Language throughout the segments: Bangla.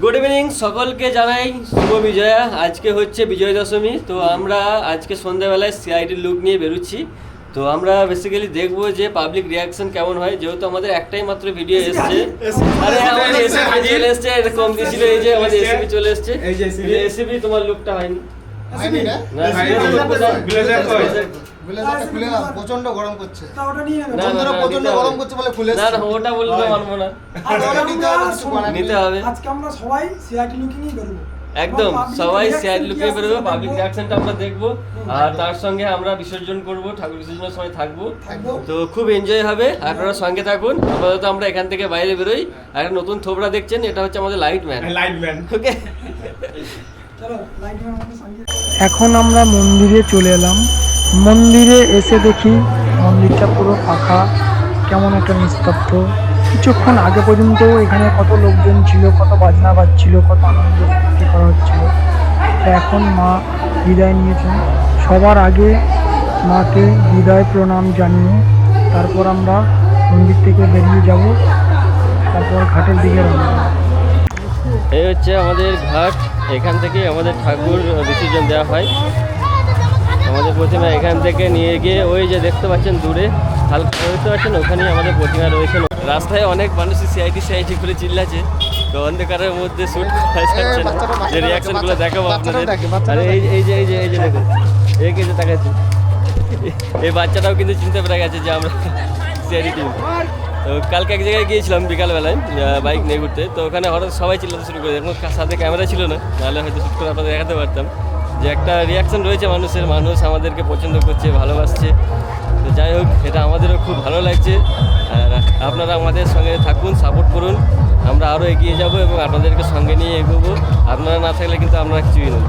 গুড ইভিনিং, সকলকে জানাই শুভ বিজয়া। আজকে হচ্ছে বিজয় দশমী। তো আমরা আজকে সন্ধ্যাবেলায় সিআইডির লুক নিয়ে বেরোচ্ছি। তো আমরা বেসিক্যালি দেখবো যে পাবলিক রিয়াকশন কেমন হয়, যেহেতু আমাদের একটাই মাত্র ভিডিও এসছে। আরে আমাদের এসিপি চলে এসছে, এরকম দিয়েছিল। এই যে আমাদের এসিপি চলে এসছে। এসিপি তোমার লুকটা হয়নি প্রচন্ড গরম করছে, ওটা বললে মানবো না, নিতে হবে। আজকে আমরা সবাই সিআইডি লুকিংই বেরোবো, একদম সবাই সিআইডি লুকে বেরোবো। পাবলিক রিয়াকশনটা আমরা দেখবো, আর তার সঙ্গে আমরা বিসর্জন করব, ঠাকুর বিসর্জনের সময় থাকবো। তো খুব এনজয় হবে, আপনারা সঙ্গে থাকুন। আপাতত আমরা এখান থেকে বাইরে বেরোই। আর একটা নতুন থোবরা দেখছেন, এটা হচ্ছে আমাদের লাইট ম্যান। ওকে, এখন আমরা মন্দিরে চলে এলাম। মন্দিরে এসে দেখি মন্দিরটা পুরো ফাঁকা, কেমন একটা নিস্তব্ধ। কিছুক্ষণ আগে পর্যন্ত এখানে কত লোকজন ছিল, কত বাজনা বাজছিল, কত আনন্দ ফুর্তি করা হচ্ছিল। এখন মা বিদায় নিয়েছেন। সবার আগে মাকে বিদায় প্রণাম জানিয়ে তারপর আমরা মন্দির থেকে বেরিয়ে যাব, তারপর ঘাটের দিকে রওনা। এই হচ্ছে আমাদের ঘাট। এখান থেকে আমাদের ঠাকুর বিসর্জন দেওয়া হয়। আমাদের প্রতিমা এখান থেকে নিয়ে গিয়ে ওই যে দেখতে পাচ্ছেন দূরে, হালকা দেখতে পাচ্ছেন, ওখানেই আমাদের প্রতিমা রয়েছে। রাস্তায় অনেক মানুষই সিআইডি করে চিল্লাছে। তো অন্ধকারের মধ্যে শ্যুট করা যাচ্ছে না, যে রিয়াকশনগুলো দেখাবো আপনাদের। আর এই যে দেখুন, এই কিন্তু তাকাচ্ছি, এই বাচ্চাটাও কিন্তু চিনতে পেরে গেছে যে আমরা সিআইডি টিম। তো কালকে এক জায়গায় গিয়েছিলাম বিকালবেলায় বাইক নিয়ে ঘুরতে। তো ওখানে হঠাৎ সবাই চিল্লাতে শুরু করে, এখন সাথে ক্যামেরা ছিল না, নাহলে হয়তো শ্যুট করে আপনাদের দেখাতে পারতাম যে একটা রিয়াকশন রয়েছে মানুষের। মানুষ আমাদেরকে পছন্দ করছে, ভালোবাসছে। তো যাই হোক, এটা আমাদেরও খুব ভালো লাগছে। আর আপনারা আমাদের সঙ্গে থাকুন, সাপোর্ট করুন। আমরা আরও এগিয়ে যাব এবং আপনাদেরকে সঙ্গে নিয়ে এগোবো। আপনারা না থাকলে কিন্তু আমরা কিছুই নই।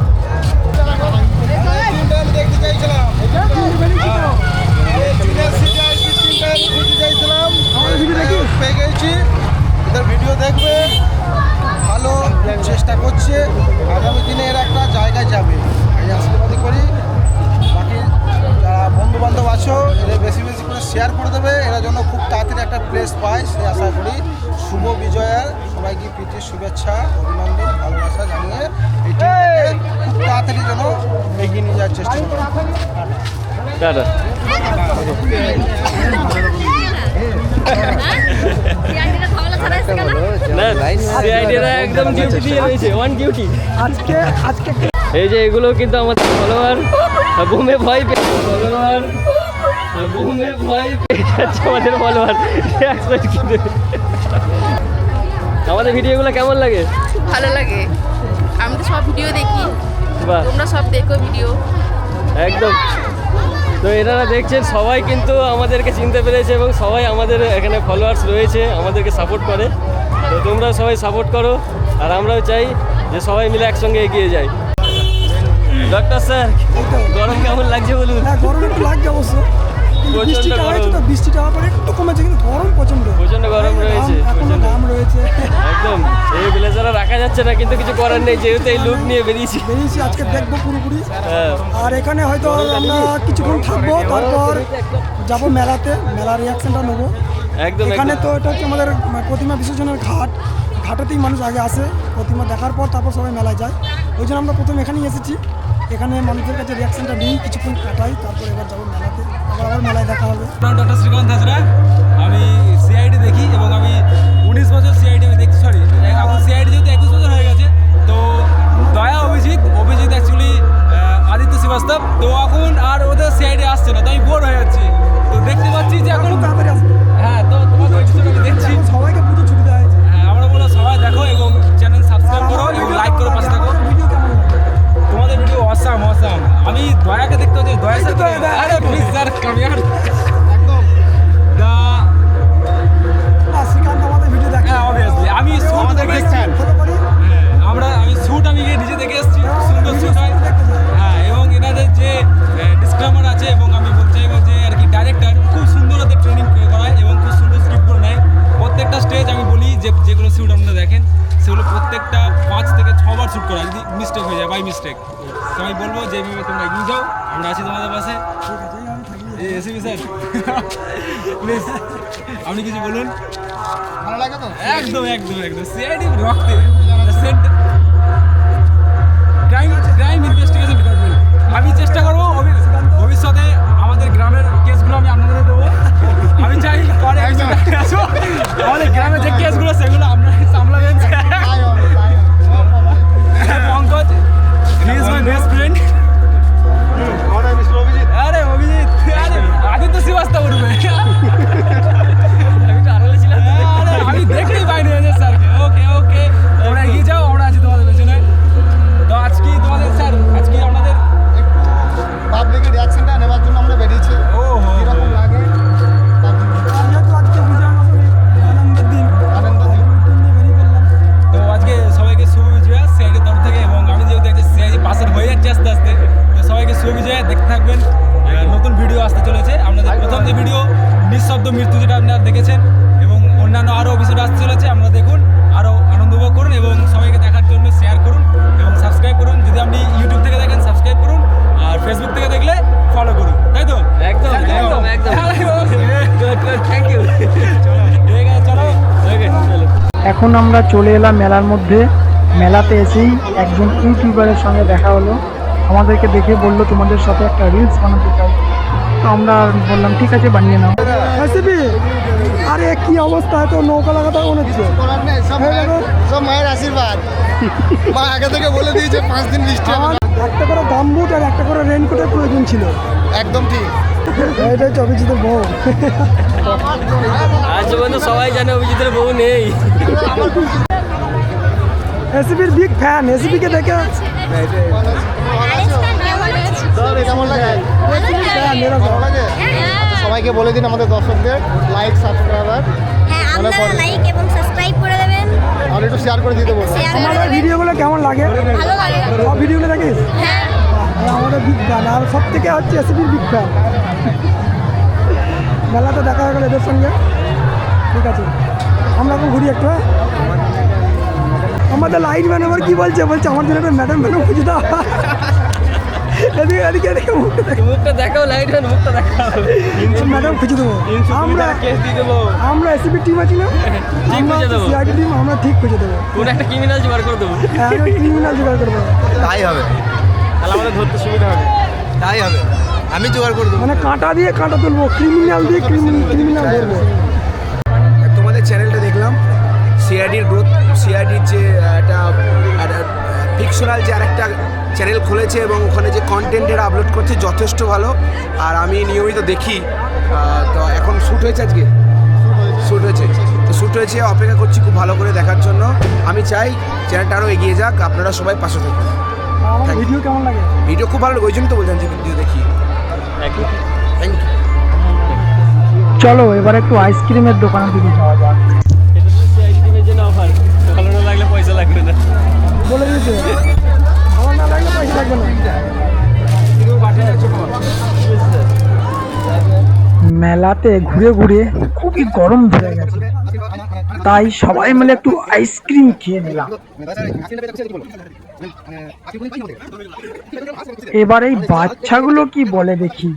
ভিডিও দেখবে, ভালো চেষ্টা করছে, আগামী দিনে এরা একটা জায়গায় যাবে, এই আশীর্বাদই করি। বাকি যারা বন্ধু বান্ধব আছো, এরা বেশি বেশি করে শেয়ার করে দেবে, এরা যেন খুব তাড়াতাড়ি একটা প্লেস পায়, সেই আশা করি। শুভ বিজয়ার সবাইকে প্রীতির শুভেচ্ছা, অভিনন্দন, ভালোবাসা জানিয়ে এই টিমটাকে খুব তাড়াতাড়ি যেন এগিয়ে নিয়ে যাওয়ার চেষ্টা করি। টাটা। একদম ডিউটি দিয়ে রয়েছে, অন ডিউটি আজকে এই যে এগুলো কিন্তু আমাদের ফলোয়ার। ঘুমে ভয় পেয়ে ফলোয়ার, ঘুমে ভয় পেয়ে যাচ্ছে আমাদের ফলোয়ার। আমাদের ভিডিওগুলো কেমন লাগে? ভালো লাগে, আমি তো সব ভিডিও দেখি, বাহ, তোমরা সব দেখো ভিডিও। একদম। তো এনারা দেখছেন সবাই কিন্তু আমাদেরকে চিনতে পেরেছে এবং সবাই আমাদের এখানে ফলোয়ার্স রয়েছে, আমাদেরকে সাপোর্ট করে। তো তোমরা সবাই সাপোর্ট করো, আর আমরাও চাই যে সবাই মিলে একসঙ্গে এগিয়ে যাই। ডক্টর স্যার, গরম কেমন লাগছে বলুন? হ্যাঁ, গরম একটু লাগছে অবশ্য, বৃষ্টিটা হয়েছে তো, বৃষ্টিটা হওয়ার পরে একটু কমেছে, কিন্তু গরম প্রচন্ড গরম রয়েছে, এখনো ঘাম রয়েছে একদম। এই ব্লেজারটা রাখা যাচ্ছে না, কিন্তু কিছু করার নেই, যেহেতু এই লুক নিয়ে বেরিয়েছি। আজকে দেখবো পুরোপুরি। হ্যাঁ, আর এখানে হয়তো আমরা কিছুক্ষণ থাকবো, তারপর যাবো মেলাতে, মেলার রিয়াকশনটা নেবো। একদম। এখানে তো এটা হচ্ছে আমাদের প্রতিমা বিসর্জনের ঘাটেতেই মানুষ আগে আসে, প্রতিমা দেখার পর তারপর সবাই মেলায় যায়। ওই জন্য আমরা প্রথমে এখানেই এসেছি, এখানে মানুষের কাছে রিয়াকশনটা নিই, কিছুক্ষণ কাটাই, তারপর এবার যাবো মেলাতে, আবার মেলায় দেখা হবে। ডক্টর শ্রীকান্ত হাজরা, আমি সিআইডি দেখি এবং আমি 19 বছর সিআইডি আমি দেখছি। সরি, এখন সিআইডি যেহেতু 21 বছর হয়ে গেছে। তো দয়া অভিজিৎ অ্যাকচুয়ালি আদিত্য শ্রীবাস্তব, তো এখন আর ওদের সিআইডি আসছে না, তো আমি বোর হয়ে যাচ্ছি। তো দেখতে পাচ্ছি যে এখন তাড়াতাড়ি আসবে। হ্যাঁ, তো তোমাদের এপিসোড আমি দেখছি। সবাইকে পুজো ছুটি দেওয়া হয়েছে। হ্যাঁ, আমরা বলো সবাই দেখো এবং চ্যানেল সাবস্ক্রাইব করো এবং লাইক করো, পাশে থাকো। ভিডিও কেমন লাগে? তোমাদের ভিডিও অসাম। আমি দয়াকে দেখতে হচ্ছে, দয়া স্যার, আরে প্লিজ স্যার কাম হিয়ার। একদম দা শ্রীকান্ত আমাদের ভিডিও দেখে। হ্যাঁ, অবভিয়াসলি আমি শুট দেখে এসেছি। ফলো করি। আমি শুট আমি গিয়ে নিজে দেখে এসেছি, সুন্দর শুট হয়। হ্যাঁ, এবং এনাদের যে ডিসক্লেমার আছে, এবং আমি বলতে চাইবো যে আর কি ডাইরেক্টর খুব সুন্দর ওদের ট্রেনিং করায় এবং খুব সুন্দর স্ক্রিপ্ট করে নেয়। প্রত্যেকটা স্টেজ আমি বলি যে যেগুলো শুট আপনারা দেখেন, সেগুলো প্রত্যেকটা 5 থেকে 6 বার শ্যুট করা, যদি মিস্টেক হয়ে যায় বাই মিস্টেক। তো আমি বলবো যে এইভাবে তোমরা এগিয়ে যাও, আমরা আছি তোমাদের পাশে। ঠিক আছে, আমি থাকি। এসিবি স্যার, প্লিজ আপনি কিছু বলুন। ভালো লাগে তো? একদম সিআইডি রক্তে। 100% ক্রাইম ইনভেস্টিগেশন ডিপার্টমেন্ট। আমি চেষ্টা করবো ভবিষ্যতে আমাদের গ্রামের কেসগুলো আমি আপনাদের দেবো। আমি চাই পরে আমাদের গ্রামের যে কেসগুলো সেগুলো আপনারা সামলাবেন। Pankaj, he is my best friend. আরে অভিজিৎ, আরে আদিত্য শ্রীবাস্তব উঠবে। আমি তো আড়ালে ছিলাম। আমি দেখতেই পাইনি স্যারকে। ওকে ওকে, তোমরা এগিয়ে যাও, আমরা আছি তোমাদের পেছনে। তো আজকে তোমাদের স্যার, আজকে আমাদের পাবলিকের রিয়াকশনটা নেওয়ার জন্য আমরা বেরিয়েছি। কিরকম লাগে আনন্দের দিন আনন্দ দিন। তো আজকে সবাইকে শুভ বিজয়া সিআইডির তরফ থেকে, এবং আমি যেহেতু একটা সিআইডি পাসের হয়ে যাচ্ছে আস্তে আস্তে, তো সবাইকে শুভ বিজয়া। দেখতে থাকবেন, নতুন ভিডিও আসতে চলেছে। আপনাদের প্রথম যে ভিডিও নিঃশব্দ মৃত্যু, যেটা আপনারা দেখেছেন, এবং অন্যান্য আরও এপিসোড আসতে চলেছে, আপনারা দেখুন, আরও আনন্দ উপভোগ করুন, এবং সবাইকে দেখার জন্য শেয়ার করুন এবং সাবস্ক্রাইব করুন। যদি আপনি ইউটিউব থেকে দেখেন সাবস্ক্রাইব করুন, আর ফেসবুক থেকে দেখলে ফলো করুন, তাই তো? একদম একদম একদম। Thank you. ঠিক আছে, চলো। ওকে চলো। এখন আমরা চলে এলাম মেলার মধ্যে। মেলাতে এসেই একজন ইউটিউবারের সঙ্গে দেখা হলো। আমাদেরকে দেখে বললো তোমাদের সাথে একটা রিলস বানাতে চাই। তো আমরা বললাম ঠিক আছে, বানিয়ে নাও। আরে কি অবস্থা, তো নৌকা লাগাতে মনে হচ্ছে। করার নেই, সব মায়ের আশীর্বাদ। মা আগে থেকে বলে দিয়েছে 5 দিন বৃষ্টি হবে না। একটা করে গামবুট আর একটা করে রেনকোটের প্রয়োজন ছিল। একদম ঠিক। এটা হচ্ছে অভিজিতের বউ। আজ পর্যন্ত সবাই জানে অভিজিতের বউ নেই। এসিপির বিগ ফ্যান, এসিপিকে দেখে কেমন লাগে? ভালো লাগে? সবাইকে বলে দিন আমাদের দর্শকদের লাইক সাবস্ক্রাইবার হ্যাঁ, মনে আপনারা পড়ে। লাইক এবং সাবস্ক্রাইব করে দেবেন। আর একটু শেয়ার করে দিতে বলবো। শেয়ার করে আমাদের দেবেন। ভিডিওগুলো কেমন লাগে? ভালো লাগে। সব ভিডিওগুলো দেখিস? হ্যাঁ, আমাদের বিগ ফ্যান, আর সব থেকে হচ্ছে এসিপির বিগ ফ্যান। মেলাতে দেখা হয়ে গেল এদের সঙ্গে। ঠিক আছে, আমরা এখন ঘুরি একটু। হ্যাঁ? আমাদের লাইট ম্যান আবার কি বলছে, আমার জন্য একটা ম্যাডাম খুঁজে দাও। এদিকে এদিকে এদিকে মুখটা দেখো। মুখটা দেখাও, লাইট ম্যান মুখটা দেখাও। ম্যাডাম খুঁজে দেবো। কেস দিয়ে দেবো। আমরা এসিপি টিম আছি না, ঠিক খুঁজে দেবো। সিআইডি টিম, আমরা ঠিক খুঁজে দেবো। কোন একটা ক্রিমিনাল জোগাড় করে দেবো। ক্রিমিনাল জোগাড় করবো। তাই হবে, তাহলে আমাদের ধরতে সুবিধা হবে। তাই হবে। আমি জোগাড় করে দেবো। মানে কাঁটা দিয়ে কাঁটা তুলবো, ক্রিমিনাল দিয়ে ক্রিমিনাল ধরবো। তোমাদের চ্যানেলটা দেখলাম, সিআইডির গ্রোথ, সিআইডির যে একটা ফিকশনাল যে আরেকটা চ্যানেল খুলেছে, এবং ওখানে যে কন্টেন্টের আপলোড করছে যথেষ্ট ভালো। আর আমি নিয়মিত দেখি। তো এখন শ্যুট হয়েছে, আজকে শ্যুট হয়েছে, তো শ্যুট হয়েছে, অপেক্ষা করছি খুব ভালো করে দেখার জন্য। আমি চাই চ্যানেলটা আরও এগিয়ে যাক, আপনারা সবাই পাশে থাকুন। আমার ভিডিও কেমন লাগে? ভিডিও খুব ভালো লাগে, ওই জন্য তো বলছেন যে ভিডিও দেখি। Thank you. চলো এবার একটু আইসক্রিমের দোকানের দিকে যাওয়া যাক। এটা তো সিআইডির জন্য অফার। ভালো না লাগলে পয়সা লাগবে না। বলে দিয়েছে আমার না লাগলে পয়সা লাগবে না। মেলাতে ঘুরে ঘুরে খুবই গরম ধরে গেছে, তাই সবাই মিলে একটু আইসক্রিম খেয়ে নিলাম। এবার এই বাচ্চাগুলো কি বলে দেখি।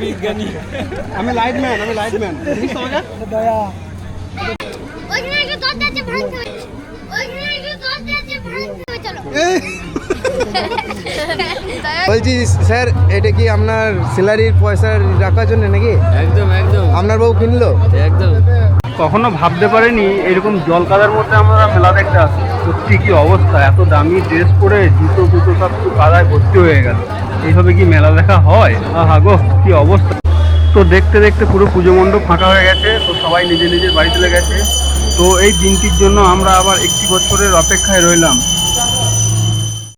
বিজ্ঞানী। আমি লাইটম্যান, দয়া ওইখানে একটা দরজা আছে, ভাঙতে হবে। ওইখানে একটা দরজা আছে, ভাঙতে হবে। চলো। বলছি স্যার, এটা কি আপনার স্যালারির পয়সা রাখার জন্য নাকি? একদম একদম আপনার বউ কিনলো? একদম। কখনো ভাবতে পারিনি এরকম জল কাদার মধ্যে আমরা মেলা দেখতে আসি। সত্যি কি অবস্থা, এত দামি ড্রেস পরে জুতো সব একটু কাদায় ভর্তি হয়ে গেল। এইভাবে কি মেলা দেখা হয়? আহা গো, কি অবস্থা। তো দেখতে দেখতে পুরো পুজো মণ্ডপ ফাঁকা হয়ে গেছে, তো সবাই নিজের নিজের বাড়ি চলে গেছে। তো এই দিনটির জন্য আমরা আবার একটি বছরের অপেক্ষায় রইলাম।